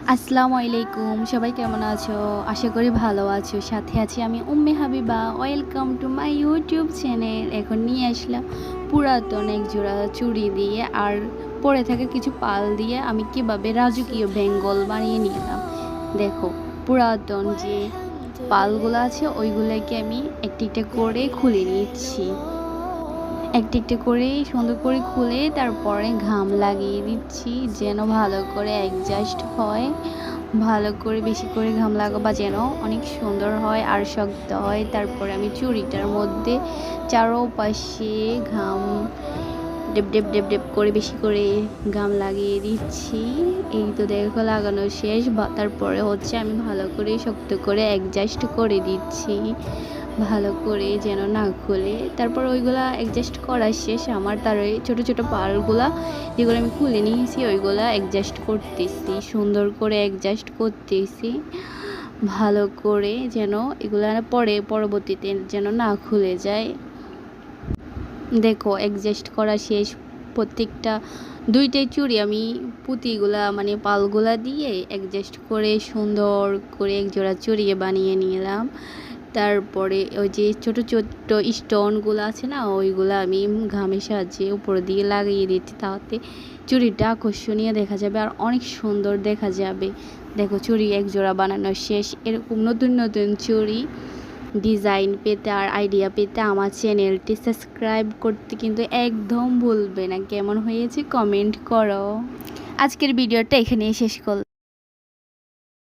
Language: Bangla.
আসসালামু আলাইকুম, সবাই কেমন আছো? আশা করি ভালো আছো। সাথে আছি আমি Umme Habiba. Welcome to my YouTube channel. এখন নিয়ে আসলাম পুরাতন এক জোড়া চুড়ি দিয়ে আর পরে থাকা কিছু পাল দিয়ে আমি কিভাবে রাজকীয় বেঙ্গল বানিয়ে নিলাম। দেখো, পুরাতন যে পালগুলো আছে ওইগুলোকে আমি একটি একটা করে খুলে নিচ্ছি। একটি একটি করে সুন্দর করে খুলে তারপরে ঘাম লাগিয়ে দিচ্ছি যেন ভালো করে অ্যাডজাস্ট হয়। ভালো করে বেশি করে ঘাম লাগাবা যেন অনেক সুন্দর হয় আর শক্ত হয়। তারপরে আমি চুড়িটার মধ্যে চারোপাশে ঘাম ডেপ ডেপ ডেপ ডেপ করে বেশি করে ঘাম লাগিয়ে দিচ্ছি। এই তো দেখো লাগানো শেষ। তারপরে হচ্ছে আমি ভালো করে শক্ত করে অ্যাডজাস্ট করে দিচ্ছি ভালো করে যেন না খুলে। তারপর ওইগুলা অ্যাডজাস্ট করা শেষ আমার। তার ওই ছোটো ছোটো পালগুলা যেগুলো আমি খুলে নিয়েছি ওইগুলা অ্যাডজাস্ট করতেছি, সুন্দর করে অ্যাডজাস্ট করতেছি ভালো করে যেন এগুলা পরবর্তীতে যেন না খুলে যায়। দেখো অ্যাডজাস্ট করা শেষ। প্রত্যেকটা দুইটাই চুড়ি আমি পুঁতিগুলা মানে পালগুলা দিয়ে অ্যাডজাস্ট করে সুন্দর করে এক জোড়া চুড়িয়ে বানিয়ে নিলাম। তারপরে ওই যে ছোট ছোট স্টোনগুলো আছে না ওইগুলো আমি ঘামের সাহায্যে উপর দিয়ে লাগিয়ে দিচ্ছি, তাতে চুড়িটা আকর্ষণীয় দেখা যাবে আর অনেক সুন্দর দেখা যাবে। দেখো চুড়ি এক জোড়া বানানো শেষ। এরকম নতুন নতুন চুড়ি ডিজাইন পেতে আর আইডিয়া পেতে আমার চ্যানেলটি সাবস্ক্রাইব করতে কিন্তু একদম ভুলবে না। কেমন হয়েছে কমেন্ট করো। আজকের ভিডিওটা এখানেই শেষ করলাম।